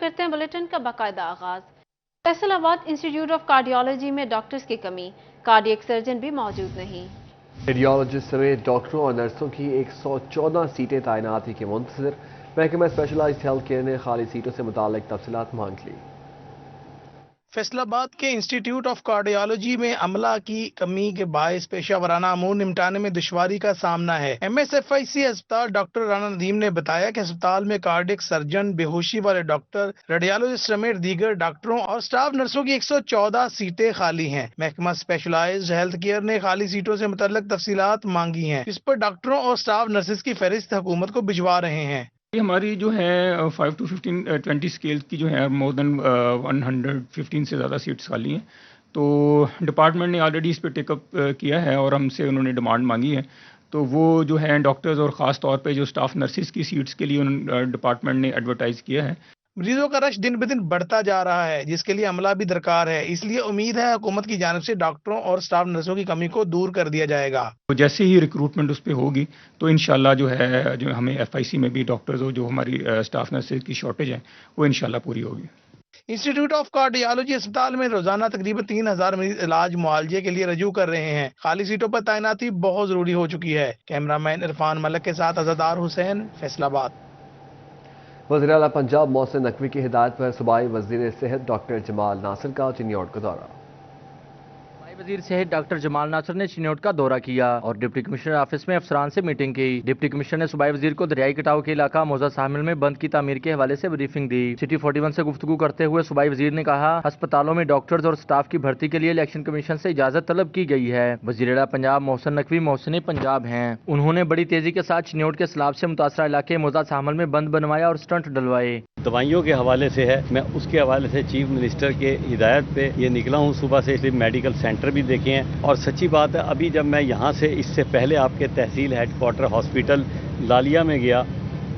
करते हैं बुलेटिन का बाकायदा आगाज। फैसलाबाद इंस्टीट्यूट ऑफ कार्डियोलॉजी में डॉक्टर्स की कमी, कार्डियक सर्जन भी मौजूद नहीं। रेडियोलॉजिस्ट समेत डॉक्टरों और नर्सों की 114 सीटें तैनाती के मुंतज़िर। महकमा स्पेशलाइज्ड हेल्थ केयर ने खाली सीटों से मुताल्लिक तफसीलात मांग ली। फैसलाबाद के इंस्टीट्यूट ऑफ कार्डियोलॉजी में अमला की कमी के बायस पेशा वराना अमूर निपटाने में दुश्वारी का सामना है। MSFIC अस्पताल डॉक्टर राना नदीम ने बताया कि अस्पताल में कार्डियक सर्जन, बेहोशी वाले डॉक्टर, रेडियोलॉजिस्ट समेत दीगर डॉक्टरों और स्टाफ नर्सों की 114 सीटें खाली हैं। महकमा स्पेशलाइज्ड हेल्थ केयर ने खाली सीटों से मुतल्लिक तफसीलात मांगी हैं, जिस पर डॉक्टरों और स्टाफ नर्सेज की फहरिस्त हुकूमत को भिजवा रहे हैं। ये हमारी जो है 5 to 15 20 स्केल की जो है मोर देन 115 से ज़्यादा सीट्स खाली हैं। तो डिपार्टमेंट ने ऑलरेडी इस पर टेकअप किया है और हमसे उन्होंने डिमांड मांगी है। तो वो जो है डॉक्टर्स और ख़ास तौर पे जो स्टाफ नर्सिस की सीट्स के लिए डिपार्टमेंट ने एडवर्टाइज़ किया है। मरीजों का रश दिन ब दिन बढ़ता जा रहा है, जिसके लिए अमला भी दरकार है। इसलिए उम्मीद है हुकूमत की जानिब से डॉक्टरों और स्टाफ नर्सों की कमी को दूर कर दिया जाएगा। तो जैसे ही रिक्रूटमेंट उस पर होगी तो इंशाल्लाह जो है जो हमें FIC में भी डॉक्टर्स और जो हमारी स्टाफ नर्सेज की शॉर्टेज है वो इंशाल्लाह पूरी होगी। इंस्टीट्यूट ऑफ कार्डियोलॉजी अस्पताल में रोजाना तकरीबन 3000 मरीज इलाज मुआवजे के लिए रजू कर रहे हैं। खाली सीटों पर तैनाती बहुत जरूरी हो चुकी है। कैमरामैन इरफान मलक के साथ अज़ादार हुसैन, फैसलाबाद। वज़ीर आला पंजाब मोहसिन नकवी की हिदायत पर सूबाई वज़ीर सेहत डॉक्टर जमाल नासिर का चिन्योट का दौरा। वजीर सेहत डॉक्टर जमाल नासिर ने चिन्योट का दौरा किया और डिप्टी कमिश्नर ऑफिस में अफसरान से मीटिंग की। डिप्टी कमिश्नर ने सूबाई वजीर को दरियाई कटाव के इलाका मौजा शामिल में बंद की तामीर के हवाले से ब्रीफिंग दी। सिटी 41 से गुफ्तगू करते हुए सूबाई वजीर ने कहा, अस्पतालों में डॉक्टर्स और स्टाफ की भर्ती के लिए इलेक्शन कमीशन से इजाजत तलब की गई है। वजीर आला पंजाब मोहसिन नकवी मोहसिन पंजाब हैं। उन्होंने बड़ी तेजी के साथ चिन्योट के सैलाब से मुतासरा इलाके मौजा शामिल में बंद बनवाया और स्टंट डलवाए। दवाइयों के हवाले से है, मैं उसके हवाले से चीफ मिनिस्टर के हिदायत पे ये निकला हूँ सुबह से। इसलिए मेडिकल सेंटर भी देखे हैं और सच्ची बात है अभी जब मैं यहाँ से इससे पहले आपके तहसील हेडक्वार्टर हॉस्पिटल लालिया में गया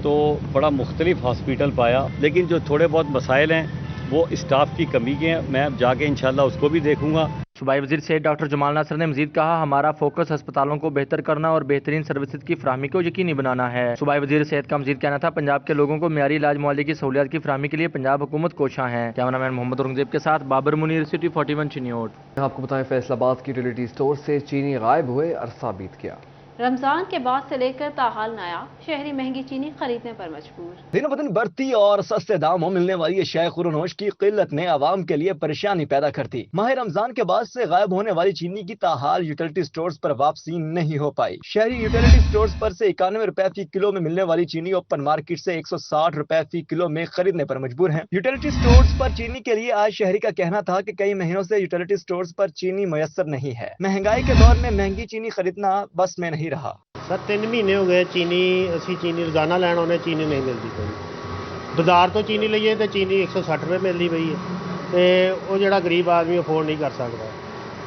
तो बड़ा मुख्तलिफ हॉस्पिटल पाया, लेकिन जो थोड़े बहुत मसाइल हैं वो स्टाफ की कमी के हैं। मैं अब जाके इंशाल्लाह उसको भी देखूंगा। सूबाई वजीर सेहत डॉक्टर जमाल नासिर ने मजीद कहा, हमारा फोकस अस्पतालों को बेहतर करना और बेहतरीन सर्विसेज की फराहमी को यकीनी बनाना है। सूबाई वजीर सेहत का मजीद कहना था, पंजाब के लोगों को मियारी इलाज मुआवजे की सहूलियत की फराहमी के लिए पंजाब हुकूमत कोशां है। कैमरामैन मोहम्मद औरंगजेब के साथ बाबर मुनीर, सिटी 41 चिन्योट। आपको बताएं फैसलाबाद की यूटिलिटी स्टोर से चीनी गायब हुए अरसा बीत गया। रमजान के बाद से लेकर ताहाल नया शहरी महंगी चीनी खरीदने पर मजबूर। दिनों ब दिन बढ़ती और सस्ते दामों मिलने वाली अशिया खुरनोश की किल्लत ने आवाम के लिए परेशानी पैदा कर दी। माह रमजान के बाद से गायब होने वाली चीनी की ताहाल यूटिलिटी स्टोर्स पर वापसी नहीं हो पाई। शहरी यूटिलिटी स्टोर्स पर से 91 रुपए फी किलो में मिलने वाली चीनी ओपन मार्केट से 160 रुपए फी किलो में खरीदने पर मजबूर हैं। यूटिलिटी स्टोर्स पर चीनी के लिए आज शहरी का कहना था कि कई महीनों से यूटिलिटी स्टोर्स पर चीनी मुयस्सर नहीं है। महंगाई के दौर में महंगी चीनी खरीदना बस में नहीं रहा। सर 3 महीने हो गए चीनी असी चीनी रोजाना लैन आने चीनी नहीं मिलती कोई। बाजार तो चीनी लईए तो चीनी 160 रुपए मिलती पई है तो वो जिहड़ा गरीब आदमी अफोर्ड नहीं कर सकता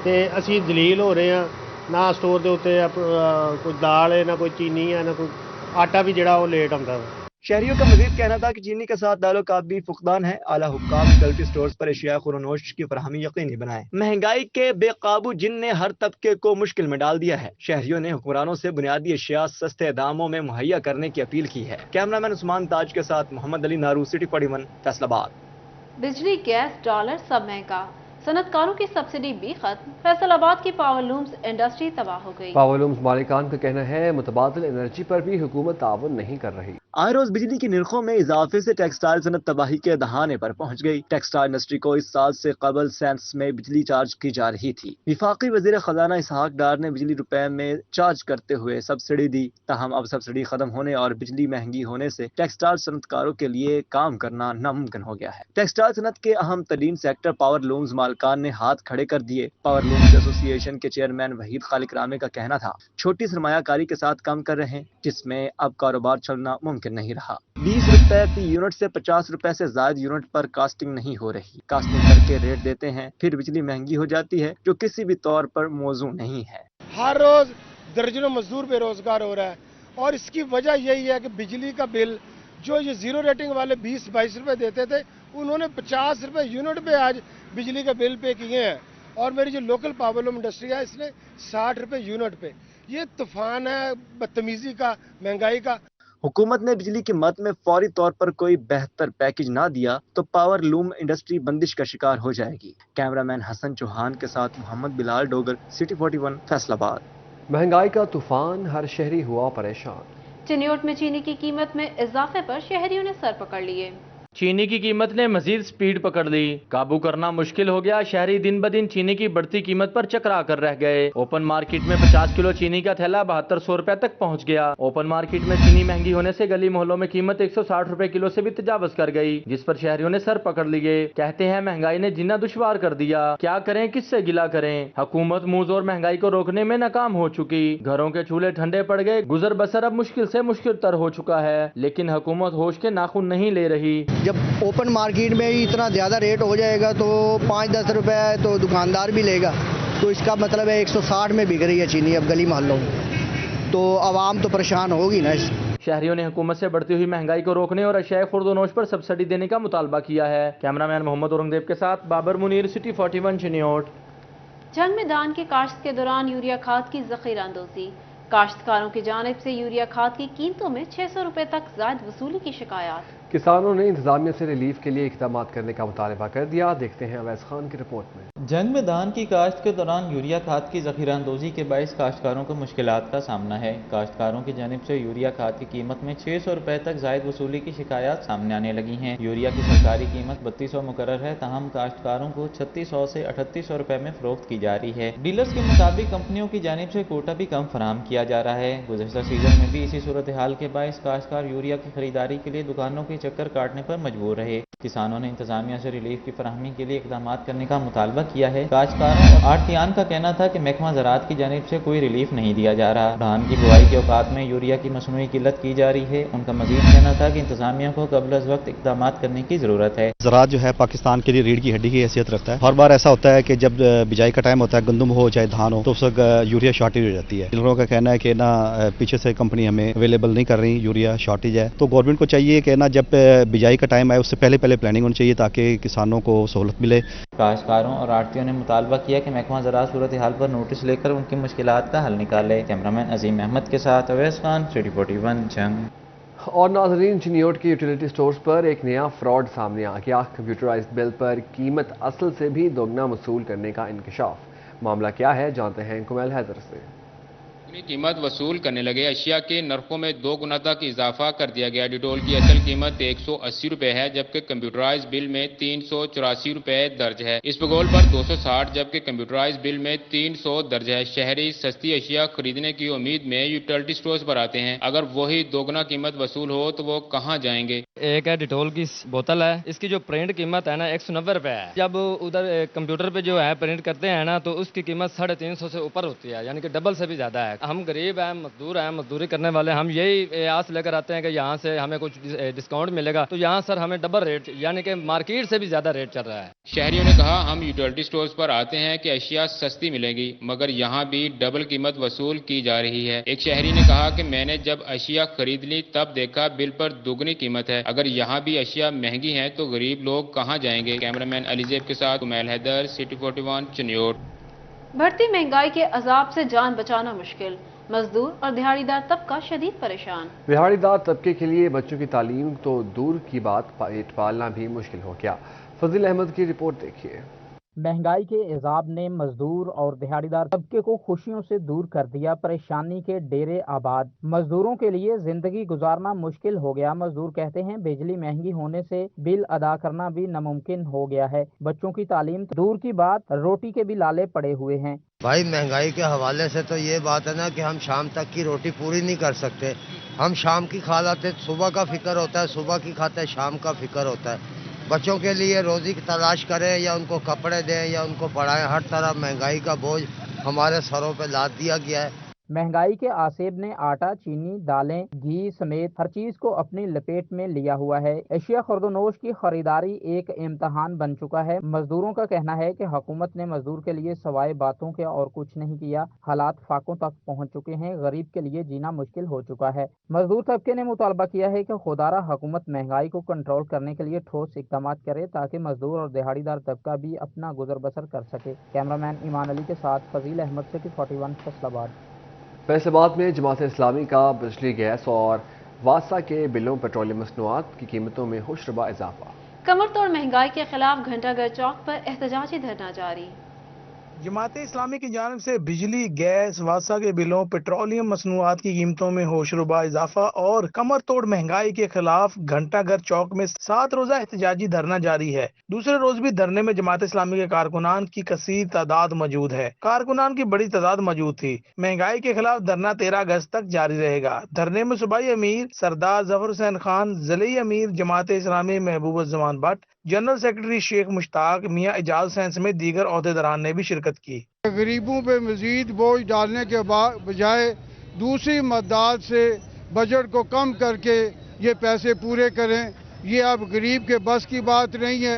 तो असी दलील हो रहे हैं। ना स्टोर के उत्ते कोई दाल है, ना कोई चीनी है, ना कोई आटा भी जिहड़ा वो लेट आंदा है। शहरियों का मजीद कहना था कि चीनी के साथ दालों का भी फुकदान है। आला हुक्काम यूटिलिटी स्टोर्स पर अशिया खुरनोश की फराहमी यकीनी बनाए। महंगाई के बेकाबू जिन ने हर तबके को मुश्किल में डाल दिया है। शहरियों ने हुक्मरानों से बुनियादी अशिया सस्ते दामों में मुहैया करने की अपील की है। कैमरामैन उस्मान ताज के साथ मोहम्मद अली नारू, सिटी 41 फैसलाबाद। बिजली, गैस, डॉलर सब महंगा, सनतकारों की सब्सिडी भी खत्म। फैसलाबाद की पावर लूम्स इंडस्ट्री तबाह हो गई। पावर लूम्स मालिकान का कहना है मुतबादिल एनर्जी पर भी हुकूमत ताउन नहीं कर रही। आए रोज बिजली की निर्खों में इजाफे से टेक्सटाइल सनत तबाही के दहाने पर पहुंच गई। टेक्सटाइल इंडस्ट्री को इस साल से कबल सेंट्स में बिजली चार्ज की जा रही थी। विफाकी वजीर खजाना इसहाक डार ने बिजली रुपए में चार्ज करते हुए सब्सिडी दी। ताहम अब सब्सिडी खत्म होने और बिजली महंगी होने से टेक्सटाइल सनतकारों के लिए काम करना नामुमकिन हो गया है। टेक्सटाइल सनत के अहम तरीन सेक्टर पावर लूम्स मालिकान ने हाथ खड़े कर दिए। पावर लूम्स एसोसिएशन के चेयरमैन वहीद खालिक रामे का कहना था, छोटी सरमायाकारी के साथ काम कर रहे हैं जिसमें अब कारोबार चलना मुमकिन नहीं रहा। 20 रुपए फी यूनिट से 50 रुपए से ज्यादा यूनिट पर कास्टिंग नहीं हो रही। कास्टिंग करके रेट देते हैं, फिर बिजली महंगी हो जाती है जो किसी भी तौर पर मौजू नहीं है। हर रोज दर्जनों मजदूर बेरोजगार हो रहा है और इसकी वजह यही है कि बिजली का बिल जो ये जीरो रेटिंग वाले 20-22 रुपए देते थे, उन्होंने 50 रुपए यूनिट पे आज बिजली का बिल पे किए हैं। और मेरी जो लोकल पावर लूम इंडस्ट्री है इसने 60 रुपए यूनिट पे। ये तूफान है बदतमीजी का, महंगाई का। हुकूमत ने बिजली की मद में फौरी तौर पर कोई बेहतर पैकेज ना दिया तो पावर लूम इंडस्ट्री बंदिश का शिकार हो जाएगी। कैमरामैन हसन चौहान के साथ मोहम्मद बिलाल डोगर, सिटी 41 फैसलाबाद। महंगाई का तूफान, हर शहरी हुआ परेशान। चिन्योट में चीनी की कीमत में इजाफे पर शहरियों ने सर पकड़ लिए। चीनी की कीमत ने मजीद स्पीड पकड़ ली, काबू करना मुश्किल हो गया। शहरी दिन ब दिन चीनी की बढ़ती कीमत पर चकरा कर रह गए। ओपन मार्केट में 50 किलो चीनी का थैला 7200 रुपए तक पहुंच गया। ओपन मार्केट में चीनी महंगी होने से गली मोहल्लों में कीमत 160 रुपए किलो से भी तजावज कर गई, जिस पर शहरियों ने सर पकड़ लिए। कहते हैं महंगाई ने जीना दुश्वार कर दिया, क्या करें किससे गिला करें। हुकूमत मुंह जोर महंगाई को रोकने में नाकाम हो चुकी। घरों के चूल्हे ठंडे पड़ गए, गुजर बसर अब मुश्किल से मुश्किल तर हो चुका है। लेकिन हुकूमत होश के नाखून नहीं ले रही। जब ओपन मार्केट में ही इतना ज़्यादा रेट हो जाएगा तो 5-10 रुपए तो दुकानदार भी लेगा, तो इसका मतलब है 160 में बिक रही है चीनी अब गली मोहल्लों में, तो आवाम तो परेशान होगी ना। शहरियों ने हुकूमत से बढ़ती हुई महंगाई को रोकने और अशियाए खुर्दोनोश पर सब्सिडी देने का मुतालबा किया है। कैमरामैन मोहम्मद औरंगजेब के साथ बाबर मुनीर, सिटी 41 चिन्योट। जंग मैदान के काश्त के दौरान यूरिया खाद की ज़ख़ीरा अंदोज़ी। काश्तकारों की जानिब से यूरिया खाद की कीमतों में 600 रुपए तक ज़ायद वसूली की शिकायत। किसानों ने इंतजामिया से रिलीफ के लिए इक़दाम करने का मुतालबा कर दिया। देखते हैं अवैस खान की रिपोर्ट में। जंग में धान की काश्त के दौरान यूरिया खाद की ज़ख़ीरा अंदोज़ी के बाइस काश्तकारों को मुश्किलात का सामना है। काश्तकारों की जानिब से यूरिया खाद की कीमत में 600 रुपए तक ज़ायद वसूली की शिकायत सामने आने लगी हैं। यूरिया की सरकारी कीमत 3200 मुकर्रर है, ताहम काश्तकारों को 3600 से 3800 रुपए में फरोख्त की जा रही है। डीलर्स के मुताबिक कंपनियों की जानिब से कोटा भी कम फराहम किया जा रहा है। गुज़श्ता सीजन में भी इसी सूरत हाल के बाइस काश्तकार यूरिया की खरीदारी के लिए दुकानों के चक्कर काटने पर मजबूर रहे। किसानों ने इंतजामिया से रिलीफ की फराहमी के लिए इकदाम करने का मुतालबा किया है। काश्तकारों और आढ़तियान का कहना था कि महकमा ज़राअत की जानिब से कोई रिलीफ नहीं दिया जा रहा। धान की बुआई के औकात में यूरिया की मसनूई किल्लत की जा रही है। उनका मजीद कहना था कि इंतजामिया को कबल अज़ वक्त इकदाम करने की जरूरत है। ज़राअत जो है पाकिस्तान के लिए रीढ़ की हड्डी की हैसियत रखता है। हर बार ऐसा होता है कि जब बिजाई का टाइम होता है, गंदम हो चाहे धान हो, तो उस वक्त यूरिया शॉर्टेज हो जाती है। डीलरों का कहना है कि ना पीछे से कंपनी हमें अवेलेबल नहीं कर रही, यूरिया शॉर्टेज है। तो गवर्नमेंट को चाहिए कि ना जब बिजाई का टाइम आए उससे पहले प्लानिंग होनी चाहिए ताकि किसानों को सहूलत मिले। काश्तकारों और आढ़तियों ने मुतालबा किया कि महकमा ज़राअत सूरत हाल पर नोटिस लेकर उनकी मुश्किलात का हल निकाले। कैमरामैन अजीम अहमद के साथ अवैस खान, सिटी 41 जंग। और नाजरीन, चिन्योट के यूटिलिटी स्टोर्स पर एक नया फ्रॉड सामने आ गया। कंप्यूटराइज्ड बिल पर कीमत असल से भी दोगुना वसूल करने का इंकशाफ। मामला क्या है, जानते हैं कुमैल हैदर से। कीमत वसूल करने लगे अशिया के नरखों में 2 गुना तक इजाफा कर दिया गया। डिटोल की असल कीमत 180 रुपए है, जबकि कंप्यूटराइज बिल में 384 रुपए दर्ज है। इस बगौल पर 260, जबकि कंप्यूटराइज बिल में 300 दर्ज है। शहरी सस्ती अशिया खरीदने की उम्मीद में यूटिलिटी स्टोर्स पर आते हैं। अगर वही दोगुना कीमत वसूल हो तो वो कहाँ जाएंगे। एक है डिटोल की बोतल है, इसकी जो प्रिंट कीमत है ना 190 रुपए है। जब उधर कंप्यूटर पे जो है प्रिंट करते हैं ना तो उसकी कीमत 350 से ऊपर होती है, यानी कि डबल से भी ज्यादा है। हम गरीब हैं, मजदूर हैं, मजदूरी करने वाले, हम यही आस लेकर आते हैं कि यहाँ से हमें कुछ डिस्काउंट मिलेगा। तो यहाँ सर हमें डबल रेट, यानी कि मार्केट से भी ज्यादा रेट चल रहा है। शहरियों ने कहा, हम यूटिलिटी स्टोर्स पर आते हैं कि अशिया सस्ती मिलेगी, मगर यहाँ भी डबल कीमत वसूल की जा रही है। एक शहरी ने कहा कि मैंने जब अशिया खरीद ली तब देखा बिल पर दुगनी कीमत है। अगर यहाँ भी अशिया महंगी है तो गरीब लोग कहाँ जाएंगे। कैमरामैन अलीजेब के साथ कुमैल हैदर, सिटी 41 चिन्योट। बढ़ती महंगाई के अजाब से जान बचाना मुश्किल, मजदूर और दिहाड़ीदार तबका शदीद परेशान। दिहाड़ीदार तबके के लिए बच्चों की तालीम तो दूर की बात, पेट पालना भी मुश्किल हो गया। फजील अहमद की रिपोर्ट देखिए। महंगाई के इजाब ने मजदूर और दिहाड़ीदार तबके को खुशियों से दूर कर दिया। परेशानी के डेरे आबाद, मजदूरों के लिए जिंदगी गुजारना मुश्किल हो गया। मजदूर कहते हैं बिजली महंगी होने से बिल अदा करना भी नामुमकिन हो गया है। बच्चों की तालीम दूर की बात, रोटी के भी लाले पड़े हुए हैं। भाई महंगाई के हवाले से तो ये बात है ना कि हम शाम तक की रोटी पूरी नहीं कर सकते। हम शाम की खा लाते, सुबह का फिक्र होता है, सुबह की खाते शाम का फिक्र होता है। बच्चों के लिए रोजी की तलाश करें या उनको कपड़े दें या उनको पढ़ाएं, हर तरह महंगाई का बोझ हमारे सरों पे लाद दिया गया है। महंगाई के आसेब ने आटा, चीनी, दालें, घी समेत हर चीज को अपनी लपेट में लिया हुआ है। एशिया खुर्दोनोश की खरीदारी एक इम्तहान बन चुका है। मजदूरों का कहना है कि हुकूमत ने मजदूर के लिए सवाए बातों के और कुछ नहीं किया। हालात फाकों तक पहुंच चुके हैं। गरीब के लिए जीना मुश्किल हो चुका है। मजदूर तबके ने मुतालबा किया है कि खुदारा हुकूमत महंगाई को कंट्रोल करने के लिए ठोस इक़दाम करे ताकि मजदूर और दिहाड़ीदार तबका भी अपना गुजर बसर कर सके। कैमरामैन ईमान अली के साथ फजील अहमद, सिटी 41 फैसलाबाद। फैसलाबाद में जमात इस्लामी का बिजली, गैस और वासा के बिलों पेट्रोलियम मसनूआत की कीमतों में होशरुबा इजाफा। कमर तोड़ महंगाई के खिलाफ घंटाघर चौक पर एहतजाजी धरना जारी। जमात इस्लामी की जानिब से बिजली, गैस, वासा के बिलों, पेट्रोलियम मसनूआत की कीमतों में होशरुबा इजाफा और कमर तोड़ महंगाई के खिलाफ घंटाघर चौक में 7 रोजा एहतजाजी धरना जारी है। दूसरे रोज भी धरने में जमात इस्लामी के कारकुनान की कसीर तादाद मौजूद है। कारकुनान की बड़ी तादाद मौजूद थी। महंगाई के खिलाफ धरना 13 अगस्त तक जारी रहेगा। धरने में सूबाई अमीर सरदार जफर हुसैन खान, ज़िले अमीर जमात इस्लामी महबूब जमान भट्ट, जनरल सेक्रेटरी शेख मुश्ताक, मियाँ इजाज हुसैन समेत दीगर ओहदेदारान ने भी शिरकत की। गरीबों पे मजीद बोझ डालने के बजाय दूसरी मदद से बजट को कम करके ये पैसे पूरे करें, ये अब गरीब के बस की बात नहीं है।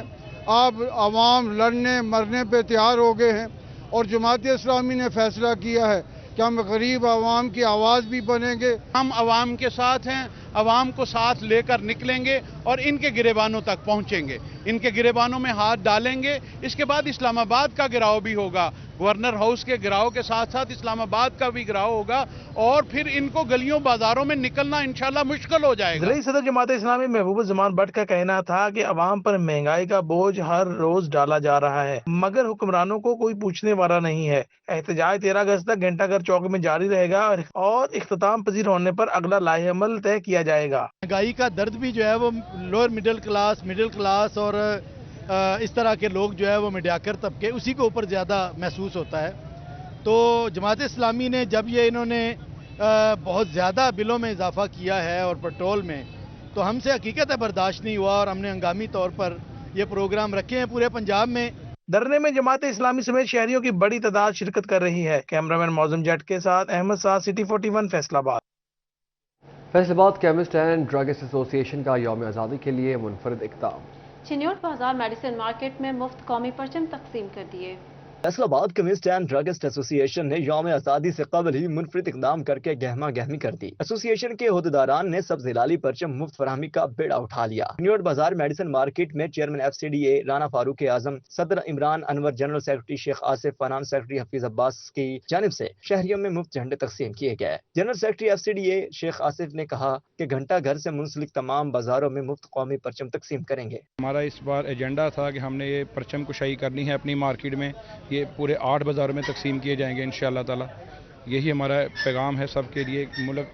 अब आवाम लड़ने मरने पे तैयार हो गए हैं और जमात इस्लामी ने फैसला किया है कि हम गरीब आवाम की आवाज़ भी बनेंगे। हम आवाम के साथ हैं, आवाम को साथ लेकर निकलेंगे और इनके गिरेबानों तक पहुंचेंगे, इनके गिरेबानों में हाथ डालेंगे। इसके बाद इस्लामाबाद का गिराव भी होगा, गवर्नर हाउस के गिराव के साथ साथ इस्लामाबाद का भी गिराव होगा और फिर इनको गलियों बाजारों में निकलना इंशाल्लाह मुश्किल हो जाएगा। ज़िले सदर जमात इस्लामी महबूब जमान भट्ट का कहना था कि अवाम पर महंगाई का बोझ हर रोज डाला जा रहा है मगर हुक्मरानों को कोई पूछने वाला नहीं है। एहतजाज 13 अगस्त तक घंटाघर चौक में जारी रहेगा और इख्तिताम पजीर होने पर अगला लाहेअमल तय किया जाएगा। महंगाई का दर्द भी जो है वो लोअर मिडिल क्लास और इस तरह के लोग जो है वो मीडियाकर तबके उसी के ऊपर ज़्यादा महसूस होता है। तो जमात इस्लामी ने जब ये इन्होंने बहुत ज़्यादा बिलों में इजाफा किया है और पेट्रोल में, तो हमसे हकीकत है बर्दाश्त नहीं हुआ और हमने हंगामी तौर पर ये प्रोग्राम रखे हैं पूरे पंजाब में। धरने में जमात इस्लामी समेत शहरियों की बड़ी तादाद शिरकत कर रही है। कैमरामैन मौजम जट के साथ Ahmad Saad, city 41 Faisalabad. Faisalabad chemist and druggist association का यौम आज़ादी के लिए मुनफरद इक़दाम। चिन्योट बाजार मेडिसिन मार्केट में मुफ्त कौमी परचम तकसीम कर दिए। Faisalabad chemist and druggist association ने यौम आज़ादी से कबल ही मुनफरिद इक़दाम करके गहमा गहमी कर दी। एसोसिएशन के ओहदेदारान ने सब्ज़ हिलाली परचम मुफ्त फराहमी का बेड़ा उठा लिया। चिन्योट बाजार मेडिसिन मार्केट में चेयरमैन FCDA राना फारूक आजम, सदर Imran Anwar, general secretary Sheikh Asif, finance secretary Hafeez Abbas की जानिब से शहरियों में मुफ्त झंडे तकसीम किए गए। General secretary FCDA Sheikh Asif ने कहा कि घंटा घर से मुंसलिक तमाम बाजारों में मुफ्त कौमी परचम तकसीम करेंगे। हमारा इस बार एजेंडा था कि हमने ये परचम कुशाई करनी है अपनी मार्केट में, ये पूरे 8 बाजारों में तकसीम किए जाएंगे इंशाअल्लाह ताला। यही हमारा पैगाम है सबके लिए, मुल्क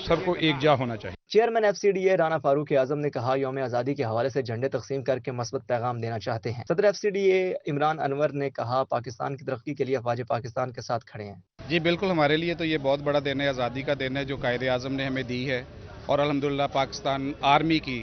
सबको एक जा होना चाहिए। चेयरमैन FCDA राना फारूक आजम ने कहा यौम आज़ादी के हवाले से झंडे तकसीम करके मस्बत पैगाम देना चाहते हैं। सदर FCDA इमरान अनवर ने कहा पाकिस्तान की तरक्की के लिए अफवाज पाकिस्तान के साथ खड़े हैं। जी बिल्कुल, हमारे लिए तो ये बहुत बड़ा दिन है, आज़ादी का दिन है जो कायदे आज़म ने हमें दी है और अल्हम्दुलिल्लाह पाकिस्तान आर्मी की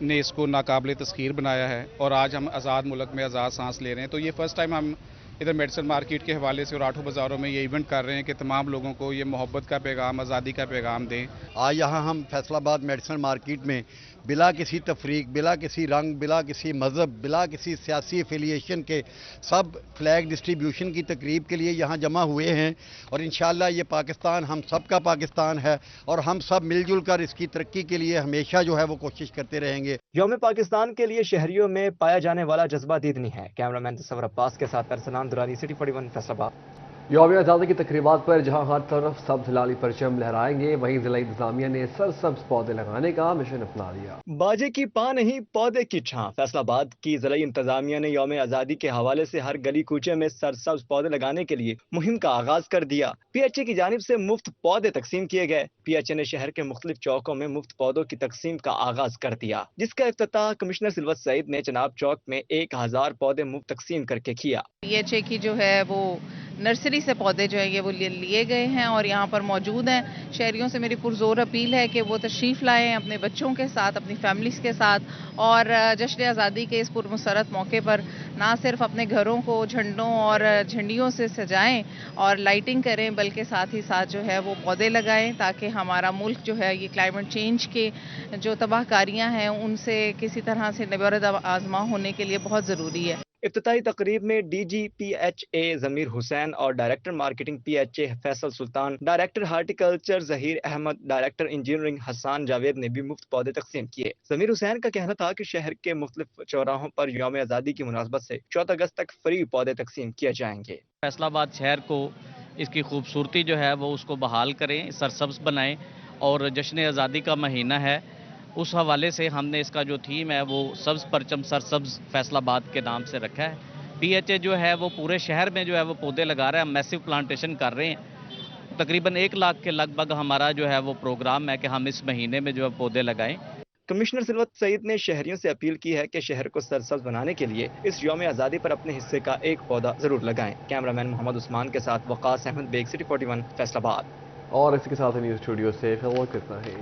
ने इसको नाकाबिल तस्खीर बनाया है और आज हम आज़ाद मुल्क में आज़ाद सांस ले रहे हैं। तो ये फर्स्ट टाइम हम इधर मेडिसिन मार्केट के हवाले से और 8 बाज़ारों में ये इवेंट कर रहे हैं कि तमाम लोगों को ये मोहब्बत का पैगाम, आज़ादी का पैगाम दें। आज यहाँ हम फैसलाबाद मेडिसिन मार्केट में बिला किसी तफरीक, बिला किसी रंग, बिला किसी मज़हब, बिला किसी सियासी एफिलिएशन के सब फ्लैग डिस्ट्रीब्यूशन की तकरीब के लिए यहाँ जमा हुए हैं और इंशाअल्लाह ये पाकिस्तान हम सब का पाकिस्तान है और हम सब मिलजुल कर इसकी तरक्की के लिए हमेशा जो है वो कोशिश करते रहेंगे। यौम पाकिस्तान के लिए शहरियों में पाया जाने वाला जज्बा दीदनी है। कैमरामैन तस्वर अब्बास के साथ अरसलान दुरानी, सिटी 41 फैसलाबाद। यौम आज़ादी की तकरीबात पर जहां हर तरफ सब्ज़ हिलाली परचम लहराएंगे, वहीं जिला इंतजामिया ने सरसब्ज पौधे लगाने का मिशन अपना लिया। बाजे की पा नहीं पौधे की छां। फैसलाबाद की जिला इंतजामिया ने यौम आज़ादी के हवाले से हर गली कूचे में सरसब्ज पौधे लगाने के लिए मुहिम का आगाज कर दिया। PHA की जानिब से मुफ्त पौधे तकसीम किए गए। PHA ने शहर के मुख्तलिफ चौकों में मुफ्त पौधों की तकसीम का आगाज कर दिया, जिसका इफ्तिताह कमिश्नर सिलवत सईद ने चनाब चौक में 1000 पौधे मुफ्त तकसीम करके किया। PHA की जो है वो नर्सरी से पौधे जो है वो लिए गए हैं और यहाँ पर मौजूद हैं। शहरियों से मेरी पुरजोर अपील है कि वो तशरीफ़ लाएं अपने बच्चों के साथ, अपनी फैमिलीज़ के साथ और जश्न आज़ादी के इस पुरमसरत मौके पर ना सिर्फ अपने घरों को झंडों और झंडियों से सजाएं और लाइटिंग करें, बल्कि साथ ही साथ जो है वो पौधे लगाएं ताकि हमारा मुल्क जो है ये क्लाइमेट चेंज के जो तबाहकारियाँ हैं उनसे किसी तरह से निबरद आज़मा होने के लिए बहुत ज़रूरी है। इफ्तिताही तकरीब में DG PHA ज़मीर हुसैन और director marketing PHA Faisal Sultan, director horticulture Zaheer Ahmad, director engineering Hassan Javed ने भी मुफ्त पौधे तकसीम किए। ज़मीर हुसैन का कहना था कि शहर के मुख्तलिफ चौराहों पर यौम आज़ादी की मुनासबत से 14 अगस्त तक फ्री पौधे तकसीम किए जाएंगे। फैसलाबाद शहर को इसकी खूबसूरती जो है वो उसको बहाल करें, सरसब्ज बनाएं اور جشن آزادی کا مہینہ ہے، اس حوالے سے ہم نے اس کا جو تھیم ہے وہ سبز پرچم سر سبز فیصل آباد کے نام سے رکھا ہے۔ پی ایچ اے جو ہے وہ پورے شہر میں جو ہے وہ پودے لگا رہا ہے، ہم میسو پلانٹیشن کر رہے ہیں۔ تقریباً 1 لاکھ کے لگ بھگ ہمارا جو ہے وہ پروگرام ہے کہ ہم اس مہینے میں جو ہے پودے لگائیں۔ کمشنر سلوت سعید نے شہریوں سے اپیل کی ہے کہ شہر کو سرسبز بنانے کے لیے اس یوم آزادی پر اپنے حصے کا ایک پودا ضرور لگائیں۔ کیمرہ مین محمد عثمان کے ساتھ وقاص احمد بیگ، سٹی 41 فیصل آباد۔ اور اسی کے ساتھ نیوز اسٹوڈیو سے خبر کرتا ہے